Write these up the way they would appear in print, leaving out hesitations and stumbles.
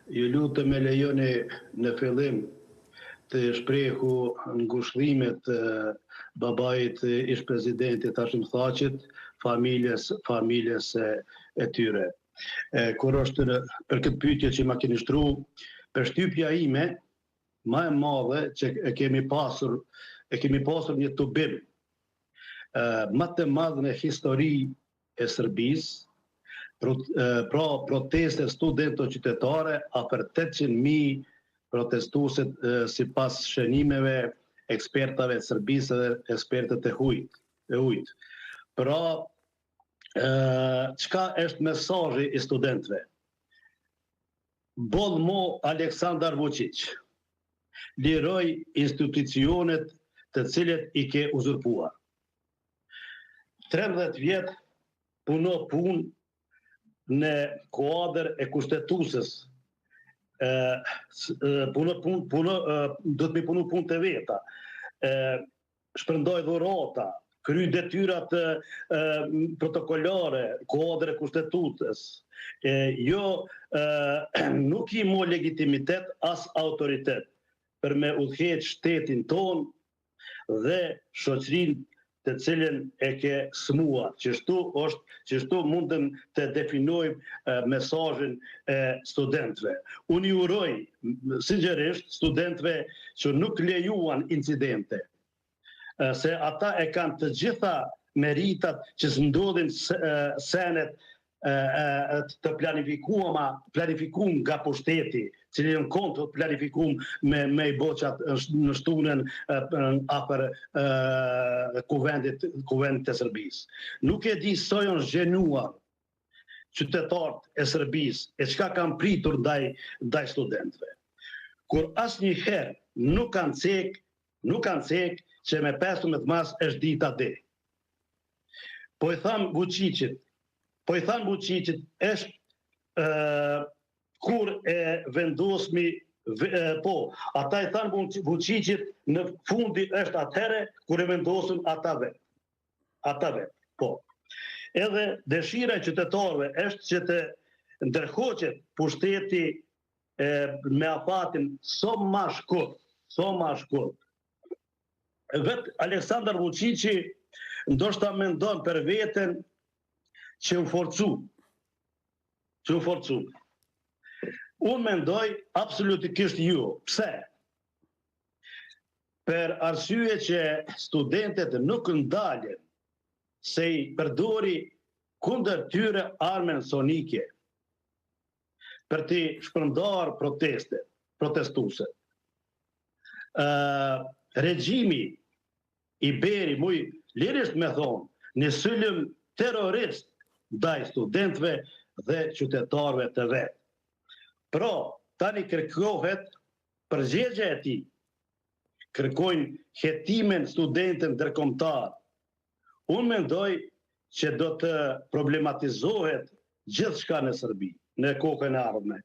Ju lutem me lejoni në fillim të shprehu ngushëllimet babait ish presidentit Hashim Thaqit, familjes e tyre. Kur është për këtë pyetje që ma keni shtru, përshtypja ime ma e madhe që e kemi pasur një tubim më të madh në histori e Serbisë, pra proteste studento-qytetare, afër 800.000 protestuese sipas shënimeve ekspertave të Serbisë dhe ekspertët e ujit. Pra, çka është mesazhi i studentëve? Boll mo Aleksandar Vučić, liroj institucionet të cilet i ke uzurpuar. 13 vjet puno punë në kuadër e kushtetuesës, do të mi punu punë të veta, shpërndoj dhurata, kry detyrat protokolare, kuadër e kushtetuesës, nuk i mo legitimitet as autoritet për me udhëheq shtetin ton dhe shoqërinë të cilën e ke smuar. Qështu mundem të definojmë mesazhin e studentëve. Unë ju uroj sinqerisht studentëve që nuk lejuan incidente, se ata e kanë të gjitha meritat që s'ndodhin senet të planifikuar nga pushteti, cili në kontë të planifikuar me i boqat në shtunën afër kuvendit të Serbisë. Nuk e di sa janë zgjenuar qytetarët e Serbisë e çka kanë pritur ndaj studentëve. Kur asnjëherë nuk kanë cek që me 15 mars është dita D. Po i tham Vučićit është kur e vendosmi, ata i thanë Vučićit në fundi është atëhere kur e vendosën ata vet. Po. Edhe dëshira e qytetarëve është që të ndërhoqet pushteti me afatin sa ma shkurt. Vetë Aleksandar Vučići ndoshta mendon për veten që u forcu. Unë mendoj absolutikisht jo. Pse? Per arsye që studentët nuk ndalen se i përdori kundër tyre armën sonike për të shpërndar protestuese. Regjimi i beri muj lirisht me thonë në sulm terrorist ndaj studentëve dhe qytetarëve të vet. Pra, tani kërkohet përgjegjja e tij. Kërkojnë hetimin studentën ndërkombëtar. Unë mendoj që do të problematizohet gjithçka në Serbi në kohën e ardhme.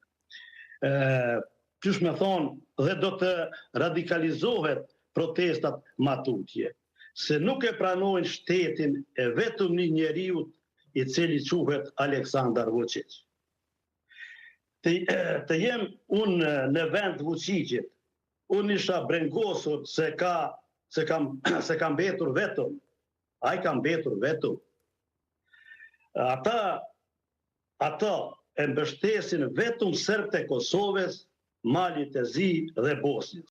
Qysh me thonë, dhe do të radikalizohet protestat matutje, se nuk e pranojnë shtetin e vetëm një njeriu i cili quhet Aleksandar Vučić. Të jem unë në vend Vučićit, unë isha brengosur se ka mbetur vetëm. Ai ka mbetur vetëm. Ata e mbështesin vetëm serbët e Kosovës, Malit të Zi dhe Bosnjës.